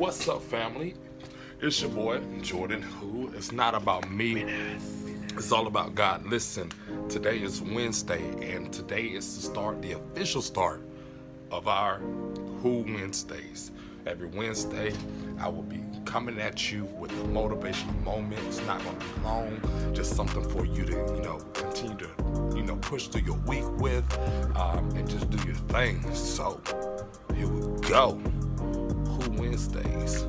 What's up, family? It's your boy, Jordan, who it's not about me, it's all about God. Listen, today is Wednesday, and today is the official start of our Who Wednesdays. Every Wednesday, I will be coming at you with a motivational moment. It's not going to be long, just something for you to, continue to, push through your week with, and just do your thing. So, here we go. Who Wednesdays.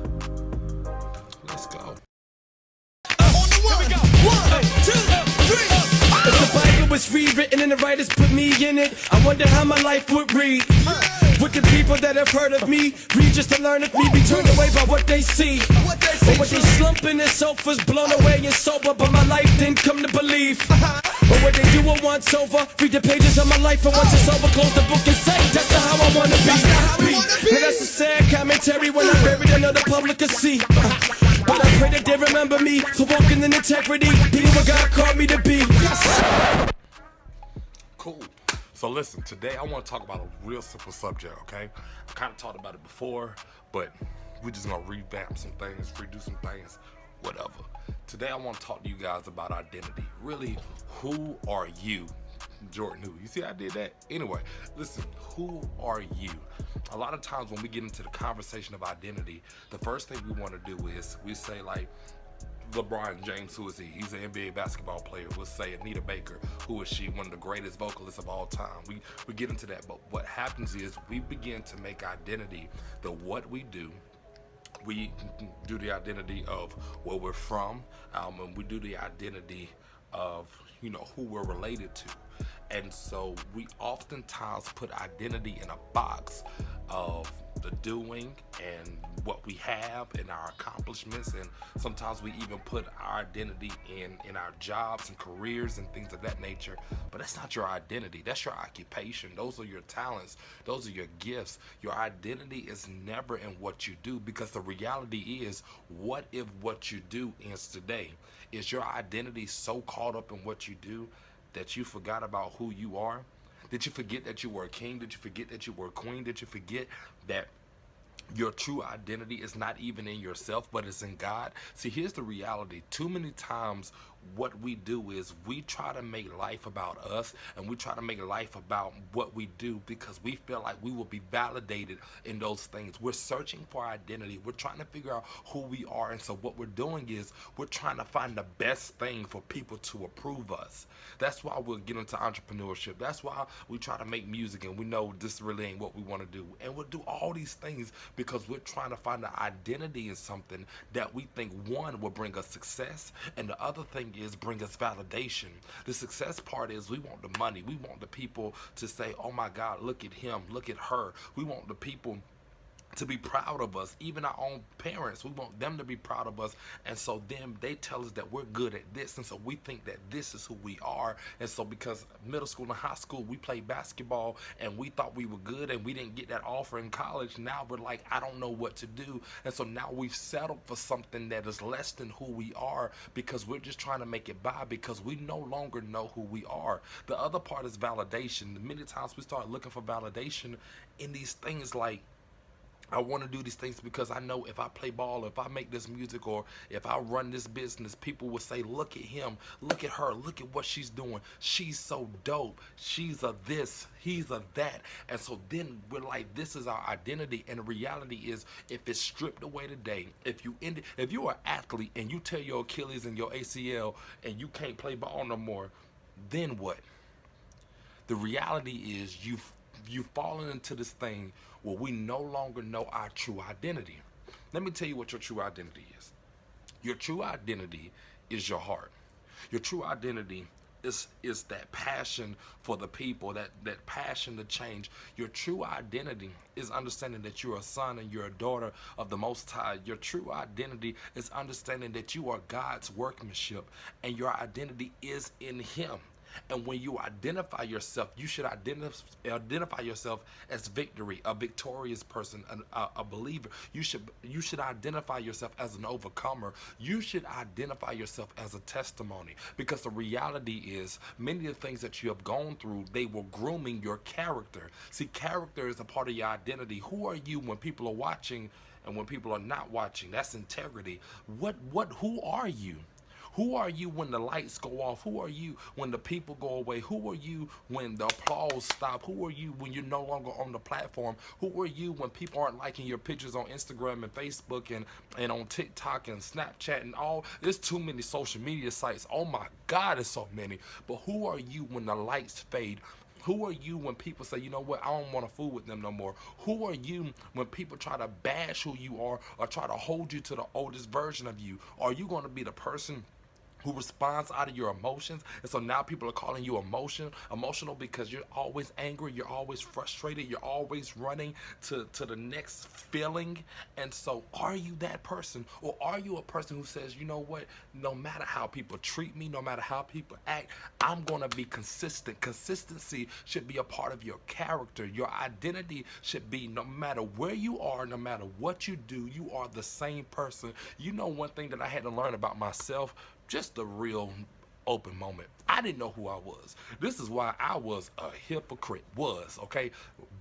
Let's go. Here we go. 1, 2, 3. If the Bible was rewritten and the writers put me in it, I wonder how my life would read. Wicked people that have heard of me read just to learn of me, be turned away by what they see. Or what they slump in their sofas, blown away and sober, but my life didn't come to believe. Or what they do it once over, read the pages of my life, and once it's over, close the book and say, that's not how I wanna be. Now that's a sad commentary when I'm buried another public to see. But I pray that they remember me for walking in integrity, being what God called me to be. Cool. So listen, today I want to talk about a real simple subject, okay? I kind of talked about it before, but we're just going to revamp some things, redo some things, whatever. Today I want to talk to you guys about identity. Really, who are you? Jordan, who? You see I did that? Anyway, listen, who are you? A lot of times when we get into the conversation of identity, the first thing we want to do is we say like, LeBron James, who is he? He's an NBA basketball player. We'll say Anita Baker, who is she? One of the greatest vocalists of all time. We get into that, but what happens is we begin to make identity the what we do. We do the identity of where we're from, and we do the identity of who we're related to. And so we oftentimes put identity in a box of the doing and what we have and our accomplishments, and sometimes we even put our identity in our jobs and careers and things of that nature. But that's not your identity. That's your occupation. Those are your talents. Those are your gifts. Your identity is never in what you do, because the reality is, what if what you do ends today? Is your identity so caught up in what you do that you forgot about who you are? Did you forget that you were a king? Did you forget that you were a queen? Did you forget that your true identity is not even in yourself, but it's in God? See, here's the reality. Too many times what we do is we try to make life about us, and we try to make life about what we do because we feel like we will be validated in those things. We're searching for identity. We're trying to figure out who we are. And so what we're doing is we're trying to find the best thing for people to approve us. That's why we'll get into entrepreneurship. That's why we try to make music, and we know this really ain't what we want to do. And we'll do all these things because we're trying to find an identity in something that we think, one, will bring us success, and the other thing is bring us validation. The success part is we want the money. We want the people to say, oh my God, look at him, look at her. We want the people to be proud of us. Even our own parents, we want them to be proud of us. And so then they tell us that we're good at this, and so we think that this is who we are. And so because middle school and high school we played basketball and we thought we were good, and we didn't get that offer in college, now we're like, I don't know what to do. And so now we've settled for something that is less than who we are, because we're just trying to make it by, because we no longer know who we are. The other part is validation. Many times we start looking for validation in these things like, I want to do these things because I know if I play ball, or if I make this music, or if I run this business, people will say, look at him, look at her, look at what she's doing. She's so dope. She's a this, he's a that. And so then we're like, this is our identity. And the reality is, if it's stripped away today, if you're an athlete and you tear your Achilles and your ACL and you can't play ball no more, then what? The reality is you've fallen into this thing where we no longer know our true identity. Let me tell you what your true identity is. Your true identity is your heart. Your true identity is that passion for the people, that passion to change. Your true identity is understanding that you're a son and you're a daughter of the Most High. Your true identity is understanding that you are God's workmanship, and your identity is in Him. And when you identify yourself, you should identify yourself as victory, a victorious person, a believer. You should identify yourself as an overcomer. You should identify yourself as a testimony, because the reality is, many of the things that you have gone through, they were grooming your character. See, character is a part of your identity. Who are you when people are watching And when people are not watching, that's integrity. Who are you? Who are you when the lights go off? Who are you when the people go away? Who are you when the applause stops? Who are you when you're no longer on the platform? Who are you when people aren't liking your pictures on Instagram and Facebook and on TikTok and Snapchat and all? There's too many social media sites. Oh my God, there's so many. But who are you when the lights fade? Who are you when people say, you know what, I don't want to fool with them no more? Who are you when people try to bash who you are or try to hold you to the oldest version of you? Are you going to be the person who responds out of your emotions? And so now people are calling you emotional because you're always angry, you're always frustrated, you're always running to the next feeling. And so are you that person, or are you a person who says, you know what, no matter how people treat me, no matter how people act, I'm gonna be consistent. Consistency should be a part of your character. Your identity should be, no matter where you are, no matter what you do, you are the same person. You know, one thing that I had to learn about myself, just a real open moment. I didn't know who I was. This is why I was a hypocrite. Okay?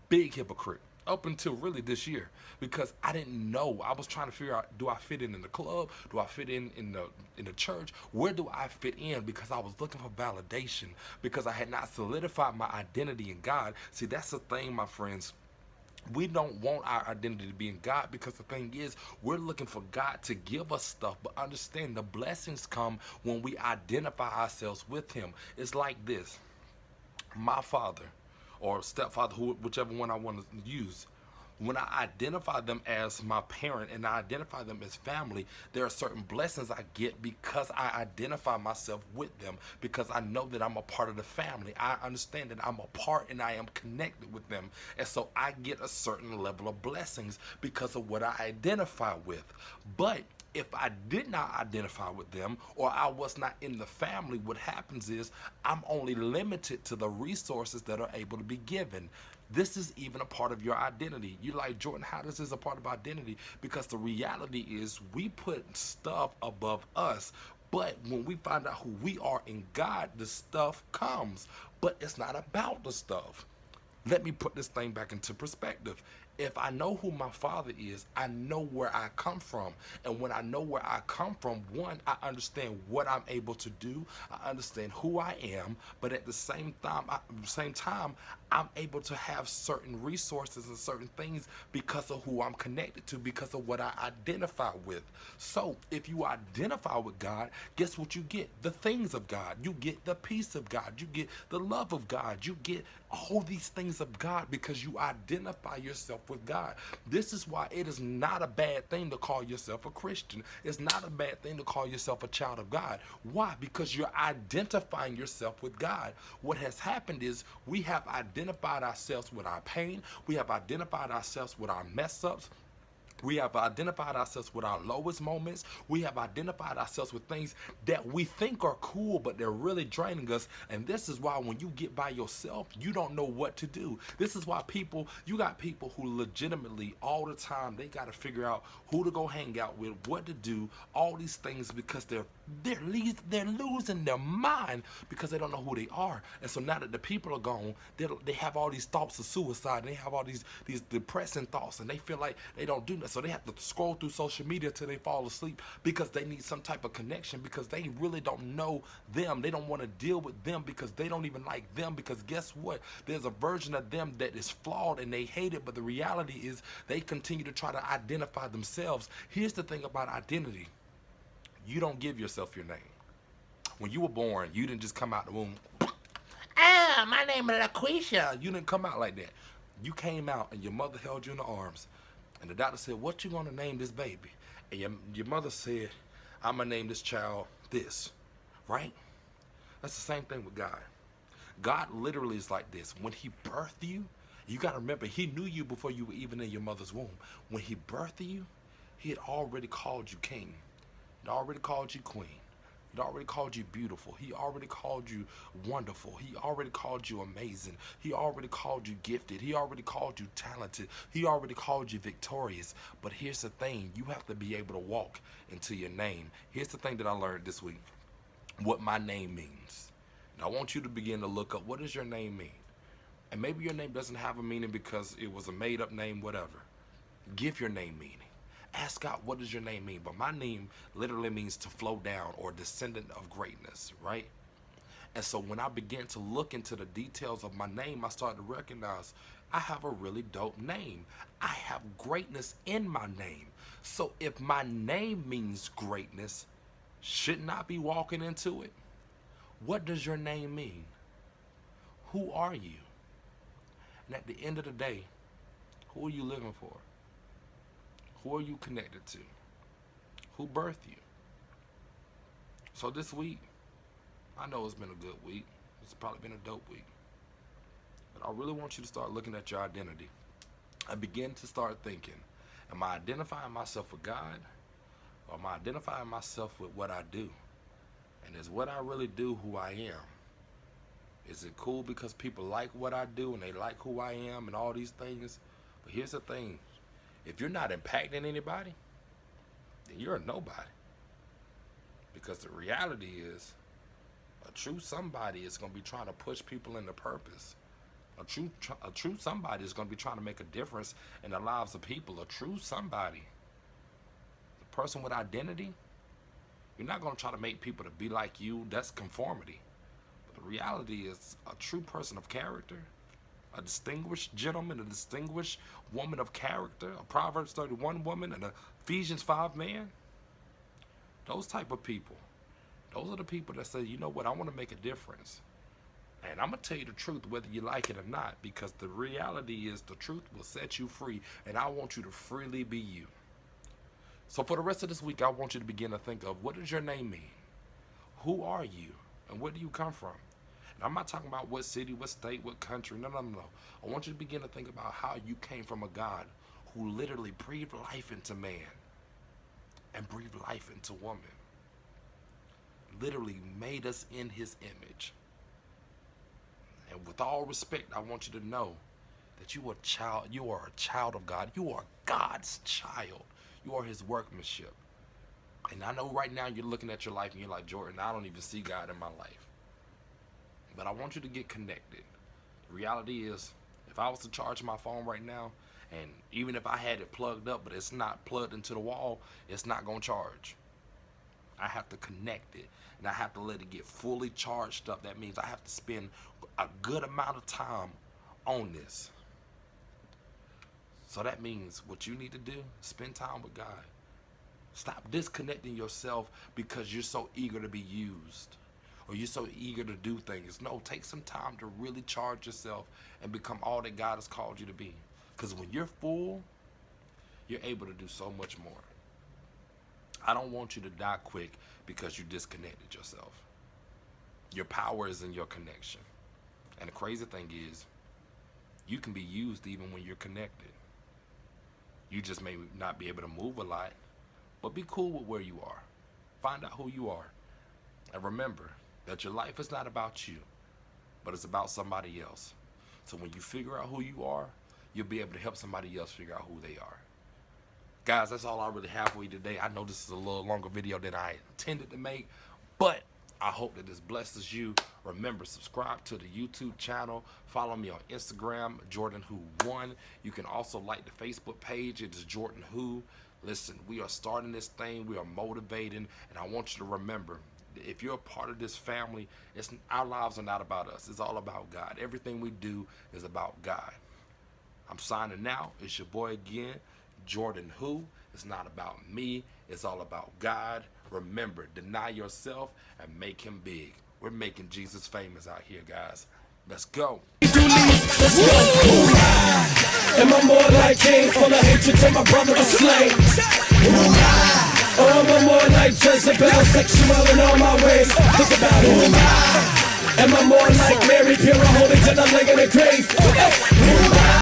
Big hypocrite. Up until really this year. Because I didn't know. I was trying to figure out, do I fit in the club? Do I fit in the church? Where do I fit in? Because I was looking for validation. Because I had not solidified my identity in God. See, that's the thing, my friends. We don't want our identity to be in God, because the thing is, we're looking for God to give us stuff. But understand, the blessings come when we identify ourselves with Him. It's like this. My father or stepfather, whichever one I want to use, when I identify them as my parent and I identify them as family, there are certain blessings I get because I identify myself with them, because I know that I'm a part of the family. I understand that I'm a part and I am connected with them. And so I get a certain level of blessings because of what I identify with. But if I did not identify with them, or I was not in the family, what happens is I'm only limited to the resources that are able to be given. This is even a part of your identity. You're like, Jordan, how is this a part of identity? Because the reality is we put stuff above us. But when we find out who we are in God, the stuff comes. But it's not about the stuff. Let me put this thing back into perspective. If I know who my father is, I know where I come from. And when I know where I come from, one, I understand what I'm able to do. I understand who I am. But at the same time, I'm able to have certain resources and certain things because of who I'm connected to, because of what I identify with. So if you identify with God, guess what you get? The things of God. You get the peace of God. You get the love of God. You get all these things of God because you identify yourself with God. This is why it is not a bad thing to call yourself a Christian. It's not a bad thing to call yourself a child of God. Why? Because you're identifying yourself with God. What has happened is we have identified ourselves with our pain. We have identified ourselves with our mess ups. We have identified ourselves with our lowest moments. We have identified ourselves with things that we think are cool, but they're really draining us. And this is why when you get by yourself, you don't know what to do. This is why you got people who legitimately all the time, they got to figure out who to go hang out with, what to do, all these things, because they're losing their mind because they don't know who they are. And so now that the people are gone, they have all these thoughts of suicide, and they have all these depressing thoughts, and they feel like they don't do nothing. So they have to scroll through social media till they fall asleep because they need some type of connection, because they really don't know them. They don't want to deal with them because they don't even like them, because guess what? There's a version of them that is flawed and they hate it, but the reality is they continue to try to identify themselves. Here's the thing about identity. You don't give yourself your name. When you were born, you didn't just come out the womb, my name is LaQuisha. You didn't come out like that. You came out and your mother held you in the arms. And the doctor said, what you gonna name this baby? And your mother said, I'm gonna name this child this, right? That's the same thing with God. God literally is like this. When He birthed you, you gotta remember, He knew you before you were even in your mother's womb. When He birthed you, He had already called you king. He'd already called you queen. He'd already called you beautiful. He already called you wonderful. He already called you amazing. He already called you gifted. He already called you talented. He already called you victorious. But here's the thing. You have to be able to walk into your name. Here's the thing that I learned this week. What my name means. And I want you to begin to look up, what does your name mean? And maybe your name doesn't have a meaning because it was a made up name, whatever. Give your name meaning. Ask God, what does your name mean? But my name literally means to flow down or descendant of greatness, right? And so when I began to look into the details of my name, I started to recognize I have a really dope name. I have greatness in my name. So if my name means greatness, shouldn't I be walking into it? What does your name mean? Who are you? And at the end of the day, who are you living for? Who are you connected to? Who birthed you? So this week, I know it's been a good week. It's probably been a dope week. But I really want you to start looking at your identity and begin to start thinking, am I identifying myself with God? Or am I identifying myself with what I do? And is what I really do who I am? Is it cool because people like what I do and they like who I am and all these things? But here's the thing. If you're not impacting anybody, then you're a nobody. Because the reality is, a true somebody is going to be trying to push people into purpose. A true somebody is going to be trying to make a difference in the lives of people. A true somebody, the person with identity, you're not going to try to make people to be like you. That's conformity. But the reality is, a true person of character, a distinguished gentleman, a distinguished woman of character, a Proverbs 31 woman, and a Ephesians 5 man, those type of people, those are the people that say, you know what, I want to make a difference. And I'm going to tell you the truth whether you like it or not, because the reality is the truth will set you free, and I want you to freely be you. So for the rest of this week, I want you to begin to think of, what does your name mean? Who are you? And where do you come from? And I'm not talking about what city, what state, what country. No. I want you to begin to think about how you came from a God who literally breathed life into man and breathed life into woman. Literally made us in his image. And with all respect, I want you to know that you are a child of God. You are God's child. You are his workmanship. And I know right now you're looking at your life and you're like, Jordan, I don't even see God in my life. But I want you to get connected. The reality is, if I was to charge my phone right now, and even if I had it plugged up, but it's not plugged into the wall, it's not going to charge. I have to connect it, and I have to let it get fully charged up. That means I have to spend a good amount of time on this. So that means what you need to do, spend time with God. Stop disconnecting yourself because you're so eager to be used, or you're so eager to do things. No, take some time to really charge yourself and become all that God has called you to be. Because when you're full, you're able to do so much more. I don't want you to die quick because you disconnected yourself. Your power is in your connection. And the crazy thing is, you can be used even when you're connected. You just may not be able to move a lot, but be cool with where you are. Find out who you are. And remember that your life is not about you, but it's about somebody else. So when you figure out who you are, you'll be able to help somebody else figure out who they are. Guys, that's all I really have for you today. I know this is a little longer video than I intended to make, but I hope that this blesses you. Remember, subscribe to the YouTube channel. Follow me on Instagram, JordanWho1. You can also like the Facebook page. It is Jordan Who. Listen, we are starting this thing. We are motivating, and I want you to remember, if you're a part of this family, our lives are not about us. It's all about God. Everything we do is about God. I'm signing out. It's your boy again, Jordan Who. It's not about me. It's all about God. Remember, deny yourself and make him big. We're making Jesus famous out here, guys. Let's go. Let's go. Am I more like Cain, full of hatred to my brother is slain? Or am I more like Jezebel, sexual in all my ways? Think about it. Am I more like Mary, pure, holy, till I lay in the grave?